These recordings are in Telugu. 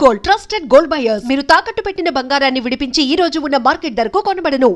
Gold, trusted gold buyers. మీరు తాకట్టు పెట్టిన బంగారాన్ని విడిపించి ఈ రోజు ఉన్న మార్కెట్ ధరకు కొనబడను.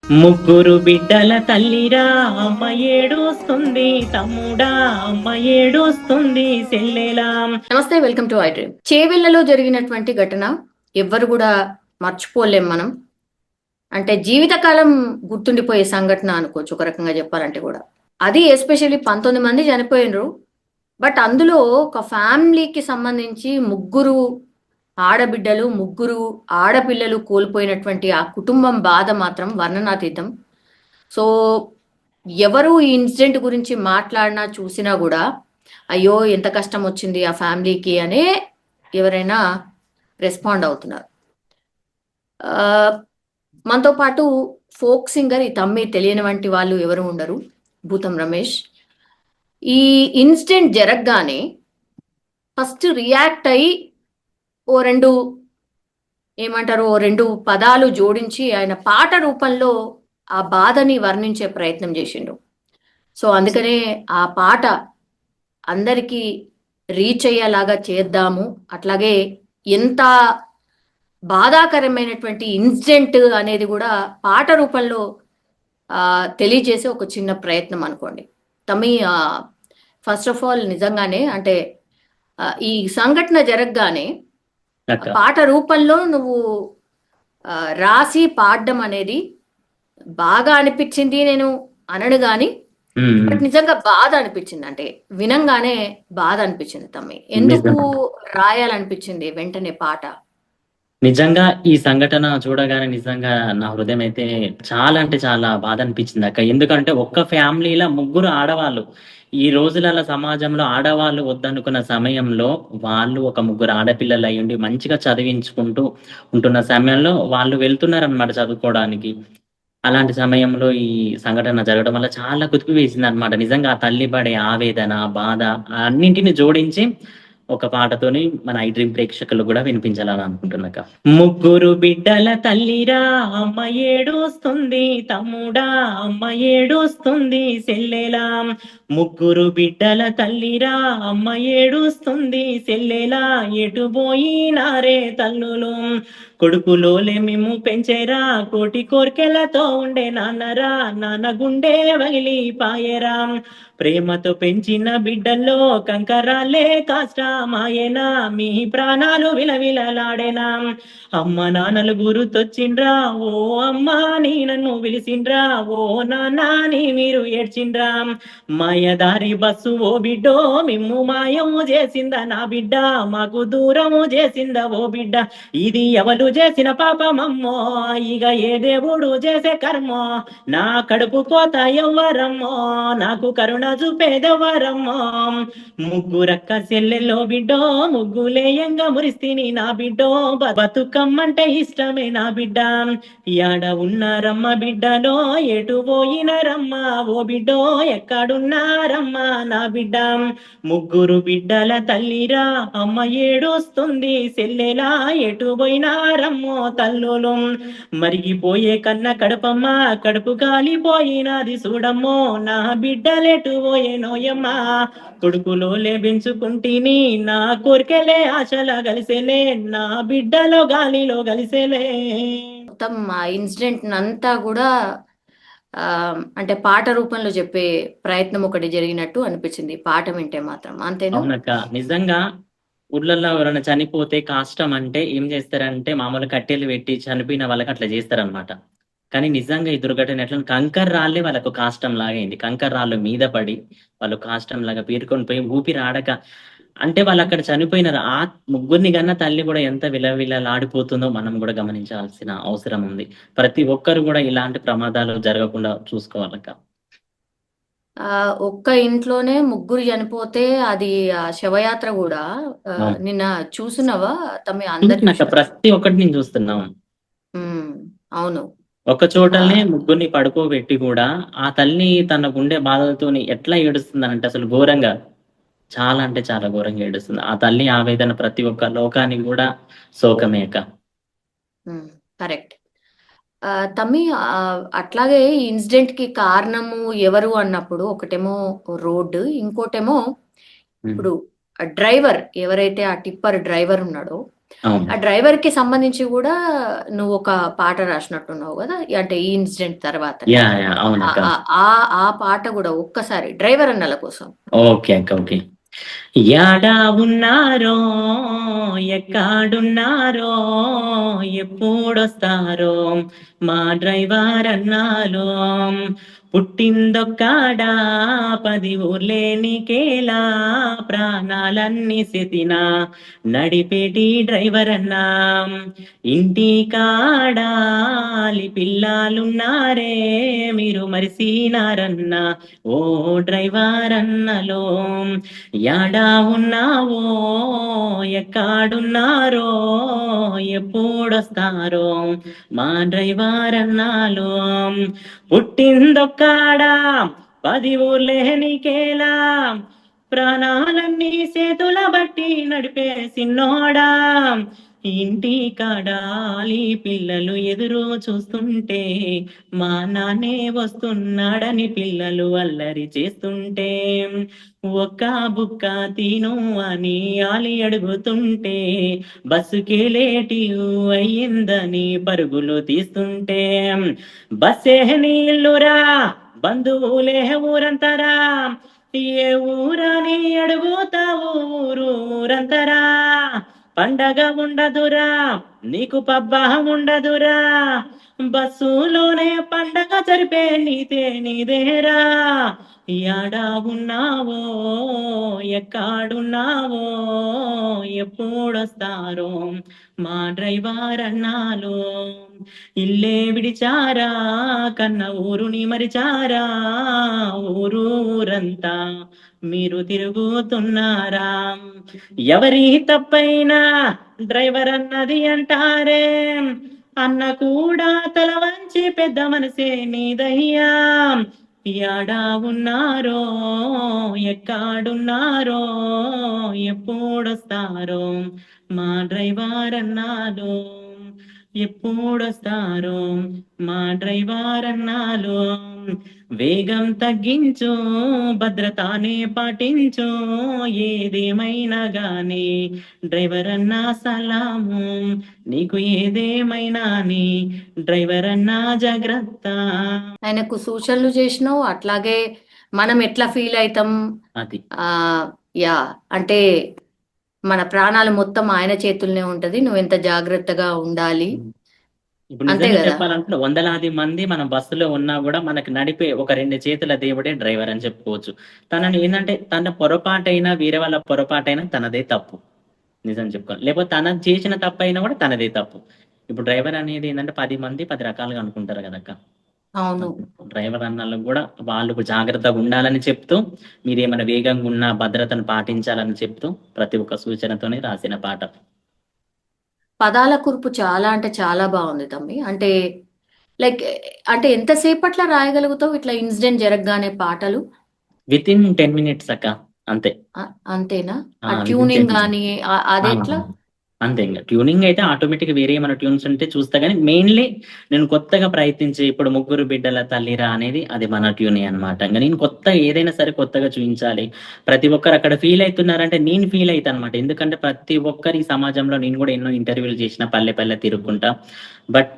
ముగ్గురు బిడ్డల తల్లిరా అమ్మ ఏడుస్తుంది, తమ్ముడా అమ్మ ఏడుస్తుంది, సెల్లెలా. నమస్తే, వెల్కమ్ టు ఐ డ్రీమ్. చేవెళ్లలో జరిగినటువంటి ఘటన ఎవ్వరు కూడా మర్చిపోలేం మనం. అంటే జీవితకాలం గుర్తుండిపోయే సంఘటన అనుకోవచ్చు ఒక రకంగా చెప్పాలంటే కూడా. అది ఎస్పెషల్లీ 19 మంది చనిపోయినరు. బట్ అందులో ఒక ఫ్యామిలీకి సంబంధించి ముగ్గురు ఆడబిడ్డలు, ముగ్గురు ఆడపిల్లలు కోల్పోయినటువంటి ఆ కుటుంబం బాధ మాత్రం వర్ణనాతీతం. సో ఎవరు ఈ ఇన్సిడెంట్ గురించి మాట్లాడినా చూసినా కూడా అయ్యో ఎంత కష్టం వచ్చింది ఆ ఫ్యామిలీకి అనే ఎవరైనా రెస్పాండ్ అవుతున్నారు. మనతో పాటు ఫోక్ సింగర్ ఈ తమ్మి తెలియని వంటి వాళ్ళు ఎవరు ఉండరు, భూతం రమేష్. ఈ ఇన్సిడెంట్ జరగగానే ఫస్ట్ రియాక్ట్ అయ్యి ఓ రెండు పదాలు జోడించి ఆయన పాట రూపంలో ఆ బాధని వర్ణించే ప్రయత్నం చేసిండు. సో అందుకనే ఆ పాట అందరికీ రీచ్ అయ్యేలాగా చేద్దాము, అట్లాగే ఎంత బాధాకరమైనటువంటి ఇన్సిడెంట్ అనేది కూడా పాట రూపంలో తెలియజేసే ఒక చిన్న ప్రయత్నం అనుకోండి. తమ్మి, ఫస్ట్ ఆఫ్ ఆల్ నిజంగానే అంటే ఈ సంఘటన జరగగానే పాట రూపంలో నువ్వు రాసి పాడడం అనేది బాగా అనిపించింది. నేను అనను గాని బట్ నిజంగా బాధ అనిపించింది. అంటే వినంగానే బాధ అనిపించింది. తమ్మి, ఎందుకు రాయాలనిపించింది వెంటనే పాట? నిజంగా ఈ సంఘటన చూడగానే నిజంగా నా హృదయం అయితే చాలా అంటే చాలా బాధ అనిపించింది అక్క. ఎందుకంటే ఒక్క ఫ్యామిలీలో ముగ్గురు ఆడవాళ్ళు, ఈ రోజులలో సమాజంలో ఆడవాళ్ళు వద్దనుకున్న సమయంలో వాళ్ళు ఒక ముగ్గురు ఆడపిల్లలు అయ్యుండి మంచిగా చదివించుకుంటూ ఉంటున్న సమయంలో వాళ్ళు వెళ్తున్నారనమాట చదువుకోవడానికి. అలాంటి సమయంలో ఈ సంఘటన జరగడం వల్ల చాలా కుదిపి వేసింది అనమాట. నిజంగా ఆ తల్లి పడే ఆవేదన, బాధ అన్నింటిని జోడించి ఒక పాటతోని మన ఐ డ్రీమ్ ప్రేక్షకులు కూడా వినిపించాలని అనుకుంటున్నాక. ముగ్గురు బిడ్డల తల్లిరా అమ్మ ఏడుస్తుంది, తమ్ముడా అమ్మ ఏడుస్తుంది, సెల్లెలా. ముగ్గురు బిడ్డల తల్లిరా అమ్మ ఏడుస్తుంది, సెల్లెలా. ఎటు పోయినారే తల్లులు, కొడుకులోలే మేము పెంచేరా, కోటి కోర్కెలతో ఉండే నాన్నరా, నాన్న గుండె వగిలి పాయరా. ప్రేమతో పెంచిన బిడ్డల్లో కంకరాలే కాష్టమాయేనా, మీ ప్రాణాలు విలవిలలాడేనా. అమ్మ నాన్నలు గుర్తొచ్చిండ్రా, ఓ అమ్మ నీ నన్ను పిలిచిండ్రా, ఓ నాన్న నీ మీరు ఏడ్చిండ్రా. మాయదారి బస్సు ఓ బిడ్డో మిమ్ము మాయము చేసిందా నా బిడ్డ, మాకు దూరము చేసిందా ఓ బిడ్డ. ఇది ఎవరు చేసిన పాపమమ్మో, ఇక ఏ దేవుడు చేసే కర్మో, నా కడుపు కోత ఎవ్వరమ్మో, నాకు కరుణ చూపేదెవ్వరమ్మో. ముగ్గురక్క చెల్లెల్లో బిడ్డో, ముగ్గులేయంగా మురిస్తిని నా బిడ్డో, బతుకమ్మంటే ఇష్టమే నా బిడ్డ. యాడ ఉన్నారమ్మ బిడ్డలో, ఎటు పోయినారమ్మ ఓ బిడ్డో, ఎక్కడున్నారమ్మ నా బిడ్డ. ముగ్గురు బిడ్డల తల్లిరా అమ్మ ఏడుస్తుంది, సెల్లెలా ఎటు పోయినారమ్మో తల్లులు. మరిగిపోయే కన్న కడుపమ్మ, కడుపు కాలిపోయినది చూడమ్మో, నా బిడ్డలెటు పోయేనోయమ్మా. కొడుకులోలే పెంచుకుంటేని, నా కోరికలే ఆశలా కలిసేలే, నా బిడ్డలో గాలిలో కలిసేలే. మొత్తం ఆ ఇన్సిడెంట్ అంతా కూడా అంటే పాట రూపంలో చెప్పే ప్రయత్నం ఒకటి జరిగినట్టు అనిపించింది పాట వింటే మాత్రం. అంతేనా? అవునక్క. నిజంగా ఊర్లలో ఎవరైనా చనిపోతే కాష్టం అంటే ఏం చేస్తారంటే మామూలు కట్టెలు పెట్టి చనిపోయిన వాళ్ళకి అట్లా చేస్తారనమాట. కానీ నిజంగా ఈ దుర్ఘటన ఎట్లా, కంకర్ రాళ్ళే వాళ్ళకు కాష్టం లాగా అయింది. కంకర్ రాళ్ళు మీద పడి వాళ్ళు కాష్టం లాగా పేరుకొని పోయి ఊపిరి ఆడక, అంటే వాళ్ళు అక్కడ చనిపోయినారు. ఆ ముగ్గురిని కన్నా తల్లి కూడా ఎంత విలవిలలాడిపోతుందో మనం కూడా గమనించాల్సిన అవసరం ఉంది. ప్రతి ఒక్కరు కూడా ఇలాంటి ప్రమాదాలు జరగకుండా చూసుకోవాలక్క. ఒక్క ఇంట్లోనే ముగ్గురు చనిపోతే అది శవయాత్ర కూడా నిన్న చూసినవా తమ్మి? అందరు ప్రతి ఒక్కటి నేను చూస్తున్నాం. అవును, ఒక చోటనే ముగ్గురిని పడుకోబెట్టి కూడా ఆ తల్లి తన గుండె బాధలతోని ఎట్లా ఏడుస్తుందనంటే అసలు ఘోరంగా, చాలా అంటే చాలా ఘోరంగా ఏడుస్తుంది. ఆ తల్లి ఆవేదన ప్రతి ఒక్క లోకానికి కూడా శోకమేక. కరెక్ట్. తమ్మి, అట్లాగే ఈ ఇన్సిడెంట్ కి కారణము ఎవరు అన్నప్పుడు ఒకటేమో రోడ్డు, ఇంకోటేమో ఇప్పుడు ఆ డ్రైవర్ ఎవరైతే ఆ టిప్పర్ డ్రైవర్ ఉన్నాడో అవును. ఆ డ్రైవర్ కి సంబంధించి కూడా నువ్వు ఒక పాట రాసినట్టున్నావు కదా, అంటే ఈ ఇన్సిడెంట్ తర్వాత యా యా అవునక్క. ఆ పాట కూడా ఒక్కసారి డ్రైవర్ అన్నల కోసం. ఓకే అక్క, ఓకే. యాడా ఉన్నారో, ఎక్కడున్నారో, ఎప్పుడొస్తారో మా డ్రైవర్ అన్నాలో. పుట్టిందొక్కాడా 10 ఊర్లేనికేలా, ప్రాణాలన్నీ సెతిన నడిపేటి డ్రైవర్ అన్నా. ఇంటి కాడాలి పిల్లలున్నారే, మీరు మరిసినారన్నా ఓ డ్రైవర్ అన్నలో. యాడా ఉన్నావో, ఎక్కడున్నారో, ఎప్పుడొస్తారో మా డ్రైవర్ అన్నాలో. పుట్టిందొక్కాడా 10 ఊర్లేనికేలా, ప్రాణాలన్నీ చేతుల బట్టి నడిపే సిన్నోడా. ఇంటి కాడాలి పిల్లలు ఎదురు చూస్తుంటే, మా నాన్నే వస్తున్నాడని పిల్లలు అల్లరి చేస్తుంటే, ఒక్క బుక్క తిను అని ఆలి అడుగుతుంటే, బస్సుకే లేటి అయ్యిందని పరుగులు తీస్తుంటే, బస్సే నీళ్ళురా బంధువులే ఊరంతరా, ఏ ఊరని అడుగుతావు ఊరంతరా. పండగ ఉండదురా నీకు పబ్బా ఉండదురా, బస్సులోనే పండగ జరిపే నీదేరా. యాడా ఉన్నావో, ఎక్కడున్నావో, ఎప్పుడొస్తారో మా డ్రైవర్ అన్నాలో. ఇల్లే విడిచారా కన్న ఊరుని మరిచారా, ఊరంతా మీరు తిరుగుతున్నారా. ఎవరి తప్పైనా డ్రైవర్ అన్నది అంటారే, అన్న కూడా తల వంచి పెద్ద మనసే నీదయ్యా. యాడా ఉన్నారో, ఎక్కడున్నారో, ఎప్పుడొస్తారో మా డ్రైవర్ అన్నాలో. ఎప్పుడొస్తారో మా డ్రైవర్ అన్నాలో. వేగం తగ్గించు, భద్రతానే పాటించు, ఏదేమైనా గాని డ్రైవర్ అన్నా సలాము, నీకు ఏదేమైనా నీ డ్రైవర్ అన్నా జాగ్రత్త. ఆయనకు సూచనలు చేసినావు, అట్లాగే మనం ఎట్లా ఫీల్ అవుతాం. అది యా, అంటే మన ప్రాణాలు మొత్తం ఆయన చేతుల్లోనే ఉంటది, నువ్వు ఎంత జాగ్రత్తగా ఉండాలి. ఇప్పుడు అంతే నిజంగా కదా. చెప్పాలంటే వందలాది మంది మన బస్సులో ఉన్నా కూడా మనకి నడిపే ఒక 2 చేతుల దేవుడే డ్రైవర్ అని చెప్పుకోవచ్చు. తనని ఏంటంటే తన పొరపాటైనా వేరే వాళ్ళ పొరపాటైనా తనదే తప్పు, నిజం చెప్పుకోవాలి. లేకపోతే తన చేసిన తప్పు అయినా కూడా తనదే తప్పు. ఇప్పుడు డ్రైవర్ అనేది ఏంటంటే 10 మంది 10 రకాలుగా అనుకుంటారు కదక్క. అవును. డ్రైవర్ అన్నలకు కూడా వాళ్ళకు జాగ్రత్తగా ఉండాలని చెప్తూ, మీరేమైనా వేగంగా ఉన్న భద్రతను పాటించాలని చెప్తూ ప్రతి ఒక్క సూచనతోనే రాసిన పాట. పదాల కూర్పు చాలా అంటే చాలా బాగుంది తమ్మి. అంటే లైక్, అంటే ఎంతసేపట్లా రాయగలుగుతావు ఇట్లా ఇన్సిడెంట్ జరగగానే పాటలు? విత్ ఇన్ 10 మినిట్స్ అక్క, అంతే. అంతేనా? ఆ విత్ ఇన్ 10 ట్యూనింగ్ మినిట్స్. కానీ అదెట్లా? అంతే. ఇంక ట్యూనింగ్ అయితే ఆటోమేటిక్ వేరే ఏమైనా ట్యూన్స్ ఉంటే చూస్తా గానీ, మెయిన్‌లీ నేను కొత్తగా ప్రయత్నించి ఇప్పుడు 'ముగ్గురు బిడ్డల తల్లిరా' అనేది అది మన ట్యూనే అన్నమాట. ఇంక నేను కొత్తగా ఏదైనా సరే కొత్తగా చూయించాలి. ప్రతి ఒక్కరు అక్కడ ఫీల్ అయితున్నారంటే నేను ఫీల్ అయితా అన్నమాట. ఎందుకంటే ప్రతి ఒక్కరు ఈ సమాజంలో నేను కూడా ఎన్నో ఇంటర్వ్యూలు చేసిన పల్లె పల్లె తిరుగుకుంటా.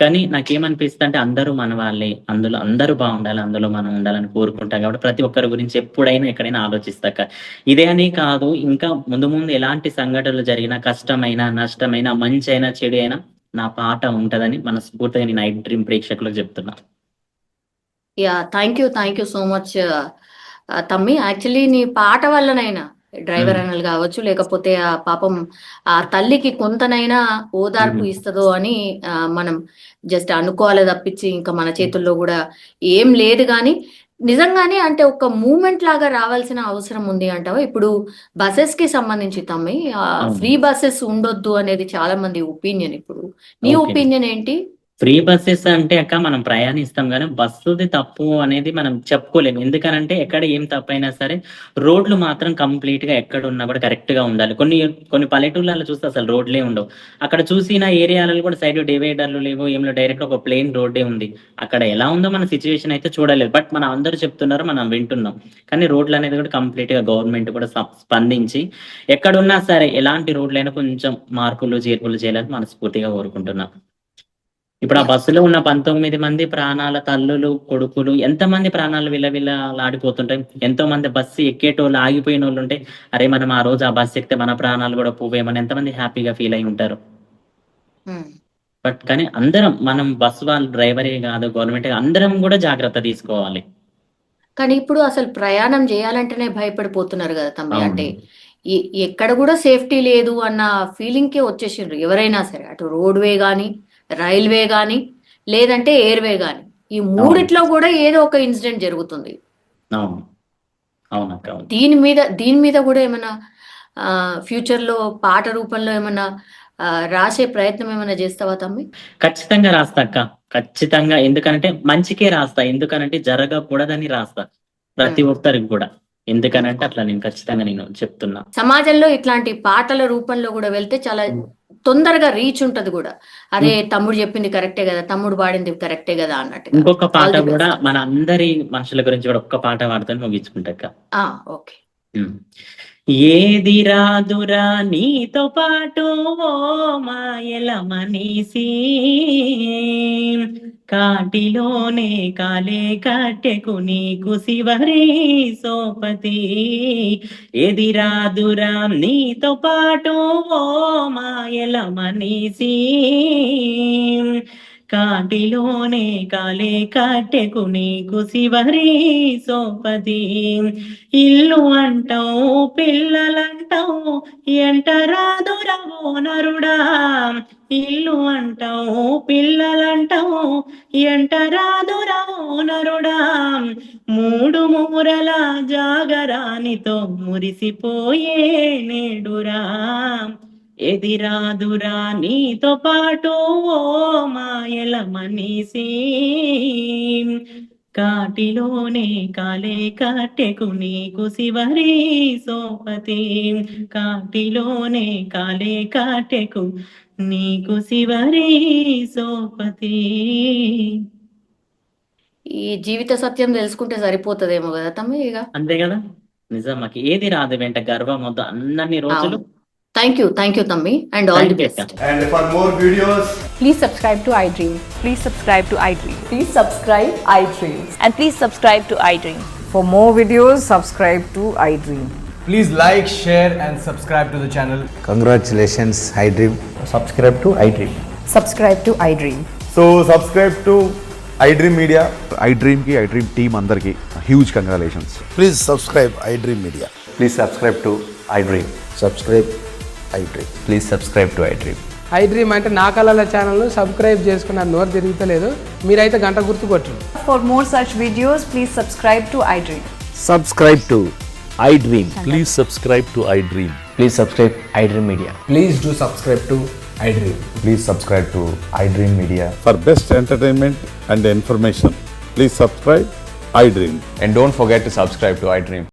కానీ నాకేమనిపిస్తదంటే అందరూ మన వాళ్ళే. అందులో అందరూ బాగుండాలి. అందులో మనం ఉండాలని కోరుకుంటా కాబట్టి ప్రతి ఒక్కరి గురించి ఎప్పుడైనా ఎక్కడైనా ఆలోచిస్తాక. ఇదే అని కాదు, ఇంకా ముందు ముందు ఎలాంటి సంఘటనలు జరిగినా, కష్టమైనా, నష్టమైనా, మంచైనా, చెడు అయినా నా పాట ఉంటదని మనస్ఫూర్తిగా నేను నైట్ డ్రీమ్ ప్రేక్షకులకు చెప్తున్నా. Yeah, thank you so much తమ్మి. యాక్చువల్లీ నీ పాట వల్లనైనా డ్రైవర్ హ్మ్. అనలు కావచ్చు, లేకపోతే ఆ పాపం ఆ తల్లికి కొంతనైనా ఓదార్పు హ్మ్. ఇస్తుందో అని మనం జస్ట్ అనుకోవాలి తప్పించి ఇంకా మన హ్మ్. చేతుల్లో కూడా ఏం లేదు. కానీ నిజంగానే అంటే ఒక మూమెంట్ లాగా రావాల్సిన అవసరం ఉంది అంటావా? ఇప్పుడు బసెస్ కి సంబంధించి తమ్మి, అవును. ఫ్రీ బస్సెస్ ఉండొద్దు అనేది చాలా మంది ఒపీనియన్. ఇప్పుడు నీ ఓకే. ఒపీనియన్ ఏంటి? ఫ్రీ బస్సెస్ అంటే అక్క మనం ప్రయాణిస్తాం కానీ బస్సుది తప్పు అనేది మనం చెప్పుకోలేము. ఎందుకనంటే ఎక్కడ ఏం తప్పైనా సరే రోడ్లు మాత్రం కంప్లీట్ గా ఎక్కడ ఉన్నా కూడా కరెక్ట్ గా ఉండాలి. కొన్ని కొన్ని పల్లెటూళ్ళలో చూస్తే అసలు రోడ్లే ఉండవు. అక్కడ చూసిన ఏరియాలలో కూడా సైడ్ డివైడర్లు లేవు, ఏం లేవు, డైరెక్ట్ ఒక ప్లేన్ రోడ్డే ఉంది. అక్కడ ఎలా ఉందో మన సిచ్యువేషన్ అయితే చూడలేదు. బట్ మనం అందరూ చెప్తున్నారు, మనం వింటున్నాం. కానీ రోడ్లు అనేది కూడా కంప్లీట్ గా గవర్నమెంట్ కూడా స్పందించి ఎక్కడున్నా సరే ఎలాంటి రోడ్లైనా కొంచెం మార్పులు చేర్పులు చేయాలని మనస్ఫూర్తిగా కోరుకుంటున్నాం. ఇప్పుడు ఆ బస్సులో ఉన్న 19 మంది ప్రాణాల తల్లులు, కొడుకులు, ఎంతమంది ప్రాణాలు విలవిలలాడిపోతుంటాయి. ఎంతో మంది బస్సు ఎక్కేటోళ్ళు, ఆగిపోయిన వాళ్ళు ఉంటే అరే మనం ఆ రోజు ఆ బస్సు ఎక్కితే మన ప్రాణాలు కూడా పోవేమని ఎంతమంది హ్యాపీగా ఫీల్ అయి ఉంటారు. బట్ కానీ అందరం, మనం బస్సు వాళ్ళు డ్రైవరే కాదు, గవర్నమెంట్ అందరం కూడా జాగ్రత్త తీసుకోవాలి. కానీ ఇప్పుడు అసలు ప్రయాణం చేయాలంటేనే భయపడిపోతున్నారు కదా తమ్మి. అవును. అంటే ఎక్కడ కూడా సేఫ్టీ లేదు అన్న ఫీలింగ్కే వచ్చేసిండ్రు ఎవరైనా సరే. అటు రోడ్వే కానీ, రైల్వే కానీ, లేదంటే ఎయిర్వే కానీ, ఈ మూడిట్లో కూడా ఏదో ఒక ఇన్సిడెంట్ జరుగుతుంది. అవును అవునక్క, అవును. దీని మీద కూడా ఏమైనా ఫ్యూచర్ లో పాట రూపంలో ఏమైనా రాసే ప్రయత్నం ఏమైనా చేస్తావా తమ్మి? ఖచ్చితంగా రాస్తా అక్క, ఖచ్చితంగా. ఎందుకంటే మంచికే రాస్తా, ఎందుకనంటే జరగకూడదని రాస్తా ప్రతి ఒక్కరికి కూడా. ఎందుకనంటే అట్లా నేను ఖచ్చితంగా నేను చెప్తున్నా. సమాజంలో ఇట్లాంటి పాటల రూపంలో కూడా వెళ్తే చాలా తొందరగా రీచ్ ఉంటది కూడా. అదే తమ్ముడు చెప్పింది కరెక్టే కదా, తమ్ముడు పాడింది కరెక్టే కదా అన్నట్టు. ఇంకొక పాట కూడా మన అందరి మనుషుల గురించి కూడా ఒక్క పాట పాడుతాను ముగించుకుంటాక. ఓకే. ఏది రాదురా నీతో పాటు ఓ మాయల మనీసి, కాటిలోనే కాలే కట్టెకు నీకు శివరి సోపతి. ఏది రాదురా నీతో పాటు ఓ మాయల మనీసి, కాటిలోనే కాలే కట్టెకు నీకు శివరి సోపతి. ఇల్లు అంటావు పిల్లలంటావు ఎంటరాదురా ఓ నరుడా, ఇల్లు అంటావు పిల్లలంటావు ఎంటరాదురా ఓ నరుడా. మూడు మూరల జాగరానితో మురిసిపోయే నేడురా, ఎదిరాదురా నీతో పాటు ఓ మాయల మనీసి, కాటిలోనే కాలే కట్టెకు నీకు శివరి సోపతి. కాటిలోనే కాలే కట్టెకు నీకు శివరి సోపతి. ఈ జీవిత సత్యం తెలుసుకుంటే సరిపోతుందేమో కదా తమ్మి. ఇక అంతే కదా, నిజానికి ఏది రాదు వెంట గర్వం వద్దు అన్నన్ని రోజులు. థ్యాంక్ యూ తమ్మి, and all the best. And for more videos, Please subscribe to iDream. Please subscribe to iDream. Please subscribe iDream. And please subscribe to iDream. For more videos, subscribe to iDream. please like, share and subscribe to the channel. Congratulations, iDream. Subscribe to iDream. Subscribe to iDream. So subscribe to iDream Media. iDream team andarki huge congratulations. Please subscribe iDream Media. Please subscribe to iDream. Subscribe iDream. Please subscribe to iDream. iDream అంటే నా కళల ఛానల్ను సబ్స్క్రైబ్ చేసుకున్న నోరు తిరుగుతలేదు, మీరైతే గంట గుర్తు కొట్టండి. For more such videos, please subscribe to iDream. Subscribe to iDream. Please subscribe to iDream. Please subscribe iDream Media. Please do subscribe to iDream. Please subscribe to iDream Media. For best entertainment and information, please subscribe iDream. And don't forget to subscribe to iDream.